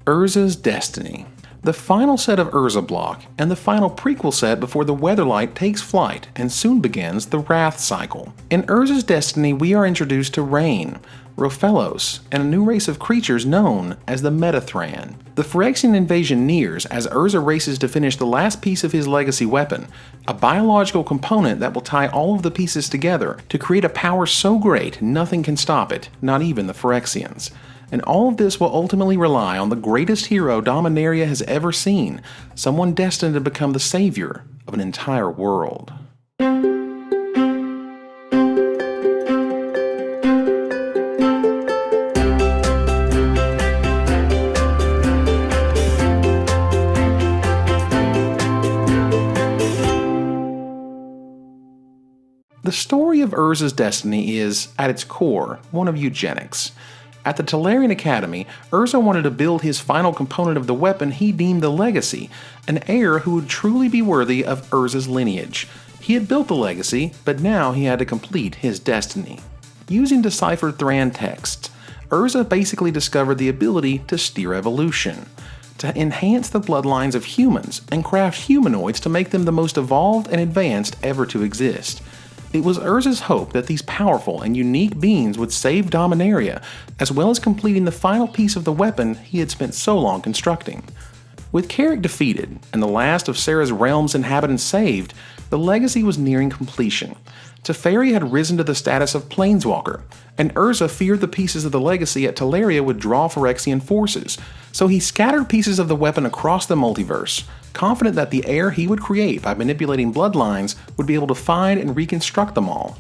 Urza's Destiny. The final set of Urza block, and the final prequel set before the Weatherlight takes flight and soon begins the Rath Cycle. In Urza's Destiny, we are introduced to Rain, Rofellos, and a new race of creatures known as the Metathran. The Phyrexian invasion nears as Urza races to finish the last piece of his legacy weapon, a biological component that will tie all of the pieces together to create a power so great nothing can stop it, not even the Phyrexians. And all of this will ultimately rely on the greatest hero Dominaria has ever seen, someone destined to become the savior of an entire world. The story of Urza's Destiny is, at its core, one of eugenics. At the Talarian Academy, Urza wanted to build his final component of the weapon he deemed the Legacy, an heir who would truly be worthy of Urza's lineage. He had built the Legacy, but now he had to complete his destiny. Using deciphered Thran texts, Urza basically discovered the ability to steer evolution, to enhance the bloodlines of humans and craft humanoids to make them the most evolved and advanced ever to exist. It was Urza's hope that these powerful and unique beings would save Dominaria, as well as completing the final piece of the weapon he had spent so long constructing. With Carrick defeated and the last of Serra's realm's inhabitants saved, the legacy was nearing completion. Teferi had risen to the status of Planeswalker, and Urza feared the pieces of the legacy at Talaria would draw Phyrexian forces, so he scattered pieces of the weapon across the multiverse, confident that the heir he would create by manipulating bloodlines would be able to find and reconstruct them all.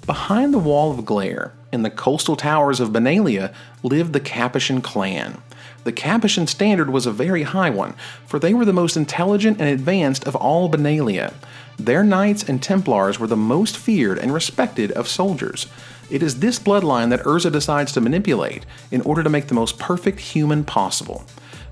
Behind the Wall of Glare, in the coastal towers of Benalia, lived the Capuchin clan. The Capuchin standard was a very high one, for they were the most intelligent and advanced of all Benalia. Their knights and Templars were the most feared and respected of soldiers. It is this bloodline that Urza decides to manipulate in order to make the most perfect human possible.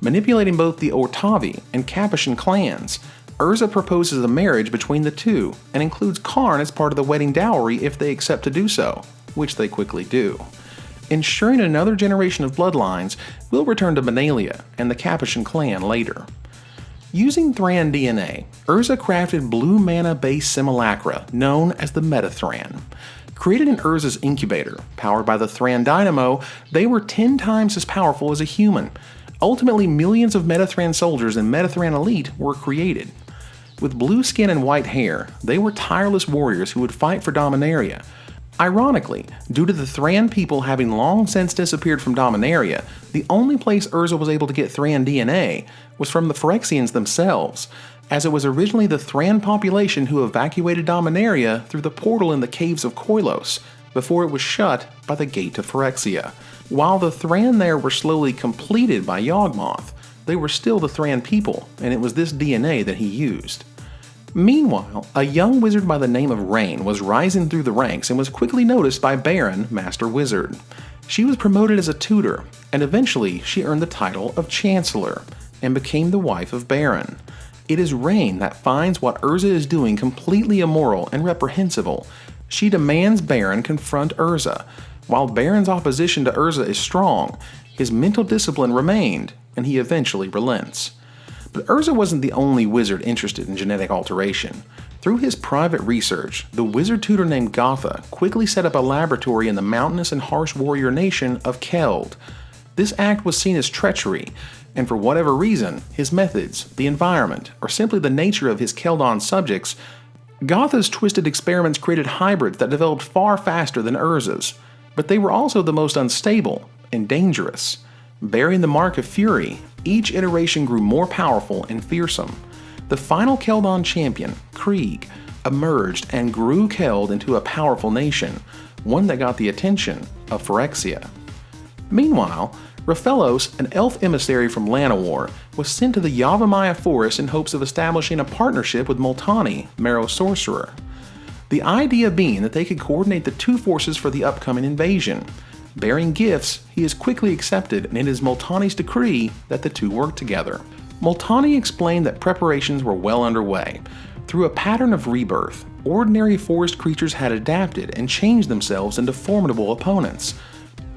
Manipulating both the Ortavi and Capuchin clans, Urza proposes a marriage between the two and includes Karn as part of the wedding dowry if they accept to do so, which they quickly do. Ensuring another generation of bloodlines will return to Benalia and the Capuchin clan later. Using Thran DNA, Urza crafted blue mana-based simulacra known as the Metathran. Created in Urza's incubator, powered by the Thran Dynamo, they were 10 times as powerful as a human. Ultimately, millions of Metathran soldiers and Metathran elite were created. With blue skin and white hair, they were tireless warriors who would fight for Dominaria. Ironically, due to the Thran people having long since disappeared from Dominaria, the only place Urza was able to get Thran DNA was from the Phyrexians themselves, as it was originally the Thran population who evacuated Dominaria through the portal in the caves of Koilos, before it was shut by the Gate to Phyrexia. While the Thran there were slowly completed by Yawgmoth, they were still the Thran people, and it was this DNA that he used. Meanwhile, a young wizard by the name of Rain was rising through the ranks and was quickly noticed by Baron, Master Wizard. She was promoted as a tutor, and eventually she earned the title of Chancellor, and became the wife of Baron. It is Rain that finds what Urza is doing completely immoral and reprehensible. She demands Baron confront Urza. While Baron's opposition to Urza is strong, his mental discipline remained, and he eventually relents. But Urza wasn't the only wizard interested in genetic alteration. Through his private research, the wizard tutor named Gotha quickly set up a laboratory in the mountainous and harsh warrior nation of Keld. This act was seen as treachery, and for whatever reason, his methods, the environment, or simply the nature of his Keldon subjects, Gotha's twisted experiments created hybrids that developed far faster than Urza's, but they were also the most unstable and dangerous. Bearing the mark of fury, each iteration grew more powerful and fearsome. The final Keldon champion, Krieg, emerged and grew Keld into a powerful nation, one that got the attention of Phyrexia. Meanwhile, Rofellos, an elf emissary from Llanowar, was sent to the Yavimaya forest in hopes of establishing a partnership with Multani, Marrow Sorcerer. The idea being that they could coordinate the two forces for the upcoming invasion. Bearing gifts, he is quickly accepted, and it is Multani's decree that the two work together. Multani explained that preparations were well underway. Through a pattern of rebirth, ordinary forest creatures had adapted and changed themselves into formidable opponents.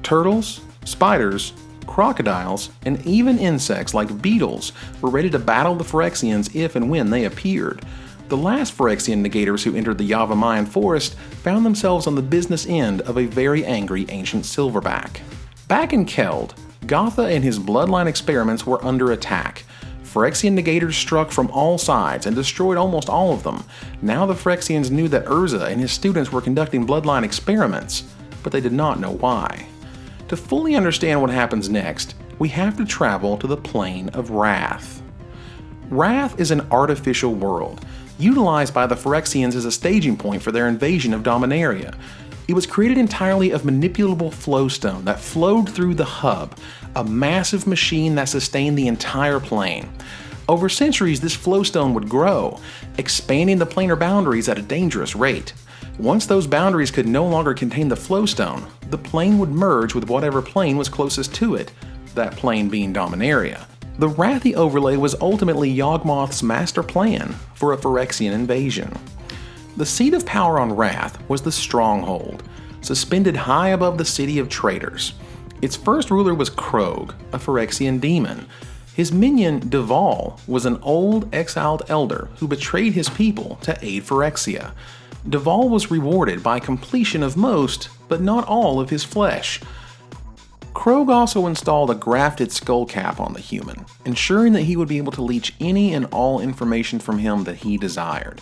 Turtles, spiders, crocodiles, and even insects like beetles were ready to battle the Phyrexians if and when they appeared. The last Phyrexian negators who entered the Yavimaya forest found themselves on the business end of a very angry ancient silverback. Back in Keld, Gotha and his bloodline experiments were under attack. Phyrexian negators struck from all sides and destroyed almost all of them. Now the Phyrexians knew that Urza and his students were conducting bloodline experiments, but they did not know why. To fully understand what happens next, we have to travel to the plane of Rath. Rath is an artificial world, utilized by the Phyrexians as a staging point for their invasion of Dominaria. It was created entirely of manipulable flowstone that flowed through the hub, a massive machine that sustained the entire plane. Over centuries, this flowstone would grow, expanding the planar boundaries at a dangerous rate. Once those boundaries could no longer contain the flowstone, the plane would merge with whatever plane was closest to it, that plane being Dominaria. The Rathi overlay was ultimately Yawgmoth's master plan for a Phyrexian invasion. The seat of power on Rath was the Stronghold, suspended high above the city of traitors. Its first ruler was Krog, a Phyrexian demon. His minion, Deval, was an old, exiled elder who betrayed his people to aid Phyrexia. Deval was rewarded by completion of most, but not all, of his flesh. Krog also installed a grafted skull cap on the human, ensuring that he would be able to leech any and all information from him that he desired.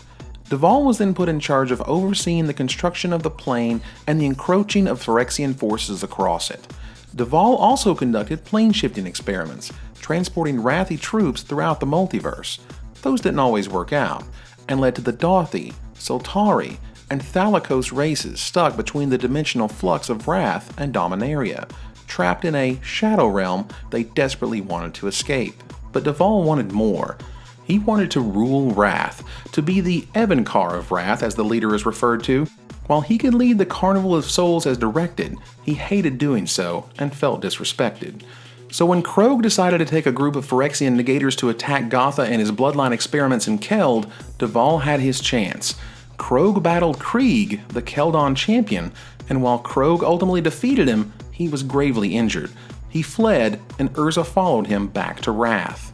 Deval was then put in charge of overseeing the construction of the plane and the encroaching of Phyrexian forces across it. Deval also conducted plane shifting experiments, transporting Rathi troops throughout the multiverse. Those didn't always work out, and led to the Dauthi, Soltari, and Thalikos races stuck between the dimensional flux of Rath and Dominaria, trapped in a shadow realm they desperately wanted to escape. But Deval wanted more. He wanted to rule Rath, to be the Evankar of Rath, as the leader is referred to. While he could lead the Carnival of Souls as directed, he hated doing so and felt disrespected. So when Krog decided to take a group of Phyrexian negators to attack Gotha and his bloodline experiments in Keld, Deval had his chance. Krog battled Krieg, the Keldon champion, and while Krog ultimately defeated him, he was gravely injured. He fled, and Urza followed him back to Rath.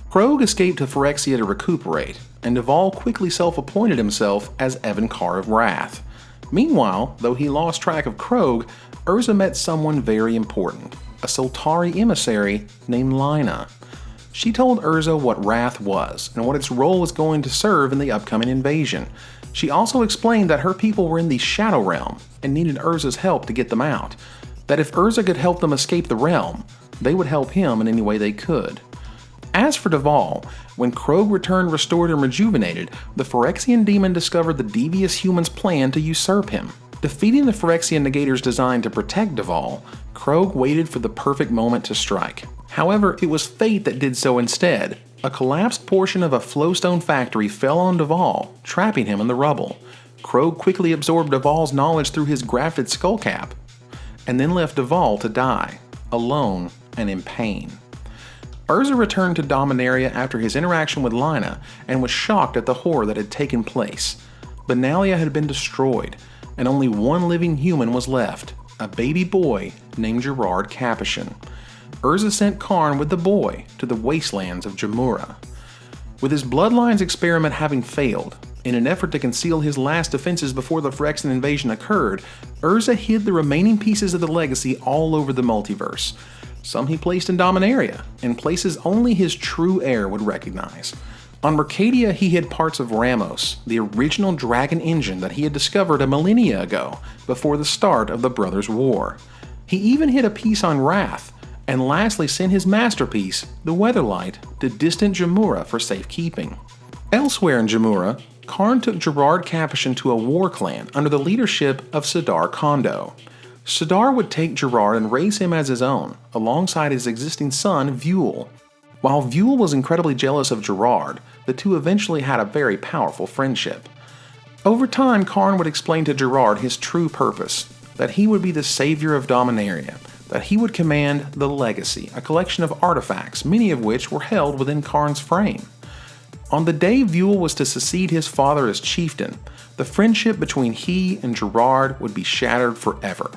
Krog escaped to Phyrexia to recuperate, and Deval quickly self-appointed himself as Evankar of Rath. Meanwhile, though he lost track of Krog, Urza met someone very important, a Soltari emissary named Lina. She told Urza what Rath was and what its role was going to serve in the upcoming invasion. She also explained that her people were in the Shadow Realm and needed Urza's help to get them out. That if Urza could help them escape the realm, they would help him in any way they could. As for Deval, when Krog returned restored and rejuvenated, the Phyrexian demon discovered the devious human's plan to usurp him. Defeating the Phyrexian negators designed to protect Deval, Krog waited for the perfect moment to strike. However, it was fate that did so instead. A collapsed portion of a flowstone factory fell on Deval, trapping him in the rubble. Krog quickly absorbed Deval's knowledge through his grafted skullcap, and then left Deval to die, alone and in pain. Urza returned to Dominaria after his interaction with Lina and was shocked at the horror that had taken place. Benalia had been destroyed, and only one living human was left, a baby boy named Gerard Capuchin. Urza sent Karn with the boy to the wastelands of Jamura. With his Bloodlines experiment having failed, in an effort to conceal his last defenses before the Phyrexian invasion occurred, Urza hid the remaining pieces of the legacy all over the multiverse. Some he placed in Dominaria, in places only his true heir would recognize. On Mercadia, he hid parts of Ramos, the original dragon engine that he had discovered a millennia ago, before the start of the Brothers' War. He even hid a piece on Rath, and lastly sent his masterpiece, the Weatherlight, to distant Jamura for safekeeping. Elsewhere in Jamura, Karn took Gerard Capuchin to a war clan under the leadership of Sidar Kondo. Sidar would take Gerard and raise him as his own, alongside his existing son, Vuel. While Vuel was incredibly jealous of Gerard, the two eventually had a very powerful friendship. Over time, Karn would explain to Gerard his true purpose, that he would be the savior of Dominaria, that he would command the Legacy, a collection of artifacts, many of which were held within Karn's frame. On the day Vuel was to succeed his father as chieftain, the friendship between he and Gerard would be shattered forever.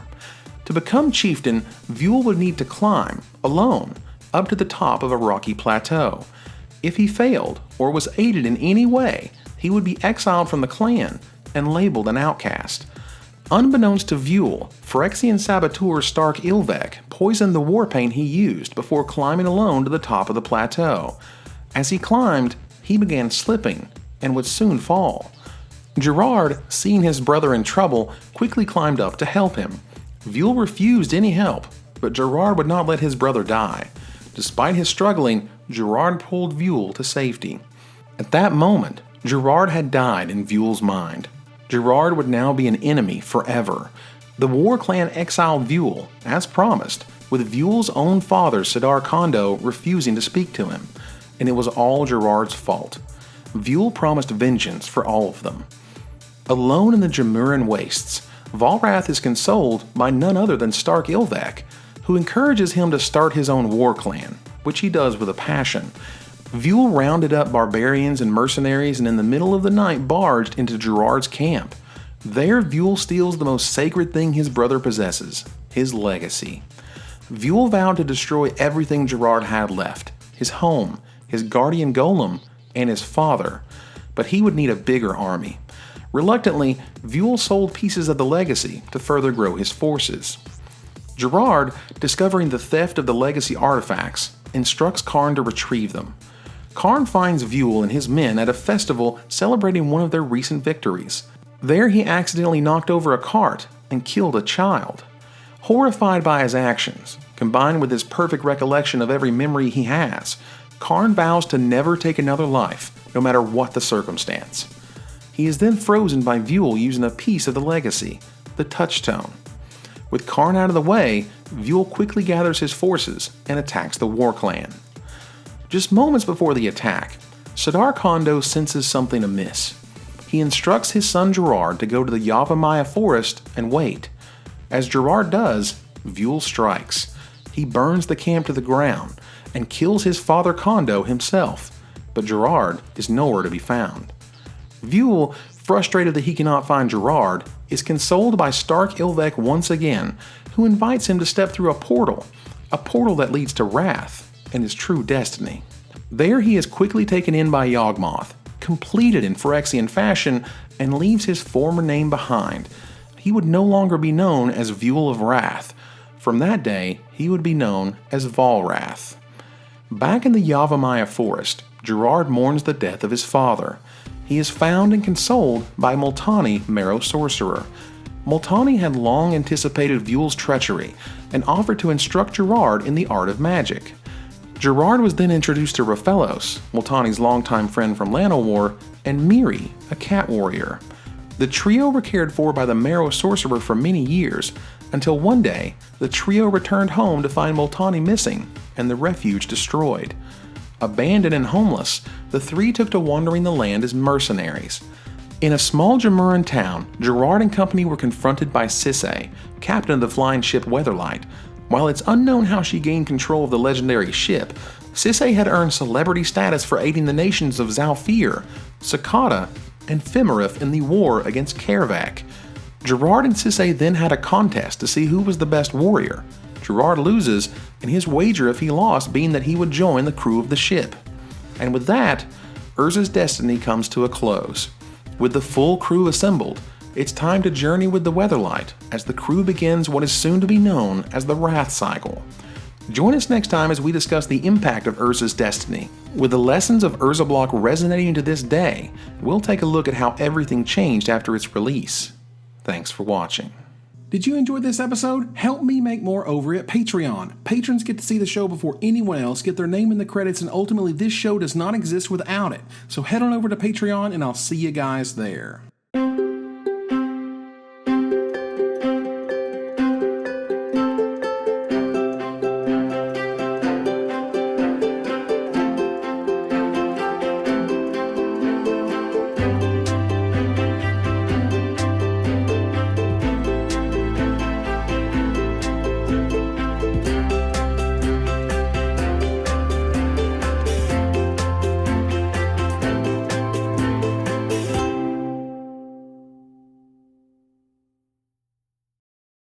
To become chieftain, Vuel would need to climb, alone, up to the top of a rocky plateau. If he failed, or was aided in any way, he would be exiled from the clan and labeled an outcast. Unbeknownst to Vuel, Phyrexian saboteur Stark Ilvek poisoned the war paint he used before climbing alone to the top of the plateau. As he climbed, he began slipping and would soon fall. Gerard, seeing his brother in trouble, quickly climbed up to help him. Vuel refused any help, but Gerard would not let his brother die. Despite his struggling, Gerard pulled Vuel to safety. At that moment, Gerard had died in Vuel's mind. Gerard would now be an enemy forever. The war clan exiled Vuel, as promised, with Vuel's own father Sidar Kondo refusing to speak to him, and it was all Gerard's fault. Vuel promised vengeance for all of them. Alone in the Jamuran wastes, Valrath is consoled by none other than Stark Ilvek, who encourages him to start his own war clan, which he does with a passion. Vuel rounded up barbarians and mercenaries and in the middle of the night barged into Gerard's camp. There Vuel steals the most sacred thing his brother possesses, his legacy. Vuel vowed to destroy everything Gerard had left, his home, his guardian golem, and his father, but he would need a bigger army. Reluctantly, Vuel sold pieces of the legacy to further grow his forces. Gerard, discovering the theft of the legacy artifacts, instructs Karn to retrieve them. Karn finds Vuel and his men at a festival celebrating one of their recent victories. There he accidentally knocked over a cart and killed a child. Horrified by his actions, combined with his perfect recollection of every memory he has, Karn vows to never take another life, no matter what the circumstance. He is then frozen by Vuel using a piece of the legacy, the touchstone. With Karn out of the way, Vuel quickly gathers his forces and attacks the war clan. Just moments before the attack, Sidar Kondo senses something amiss. He instructs his son Gerard to go to the Yavimaya forest and wait. As Gerard does, Vuel strikes. He burns the camp to the ground and kills his father Kondo himself, but Gerard is nowhere to be found. Vuel, frustrated that he cannot find Gerard, is consoled by Stark Ilvek once again, who invites him to step through a portal that leads to Rath and his true destiny. There he is quickly taken in by Yawgmoth, completed in Phyrexian fashion, and leaves his former name behind. He would no longer be known as Vuel of Wrath. From that day, he would be known as Valrath. Back in the Yavimaya forest, Gerard mourns the death of his father. He is found and consoled by Multani, Marrow Sorcerer. Multani had long anticipated Vuel's treachery and offered to instruct Gerard in the art of magic. Gerard was then introduced to Raphelos, Multani's longtime friend from Llanowar, and Miri, a cat warrior. The trio were cared for by the Marrow Sorcerer for many years, until one day the trio returned home to find Multani missing and the refuge destroyed. Abandoned and homeless, the three took to wandering the land as mercenaries. In a small Jamuran town, Gerard and company were confronted by Sisay, captain of the flying ship Weatherlight. While it's unknown how she gained control of the legendary ship, Sisay had earned celebrity status for aiding the nations of Zalfir, Sakata, and Fimarif in the war against Kervak. Gerard and Sisay then had a contest to see who was the best warrior. Gerard loses, and his wager if he lost being that he would join the crew of the ship. And with that, Urza's destiny comes to a close. With the full crew assembled, it's time to journey with the Weatherlight as the crew begins what is soon to be known as the Rath Cycle. Join us next time as we discuss the impact of Urza's destiny. With the lessons of Urza Block resonating to this day, we'll take a look at how everything changed after its release. Thanks for watching. Did you enjoy this episode? Help me make more over at Patreon. Patrons get to see the show before anyone else, get their name in the credits, and ultimately this show does not exist without it. So head on over to Patreon and I'll see you guys there.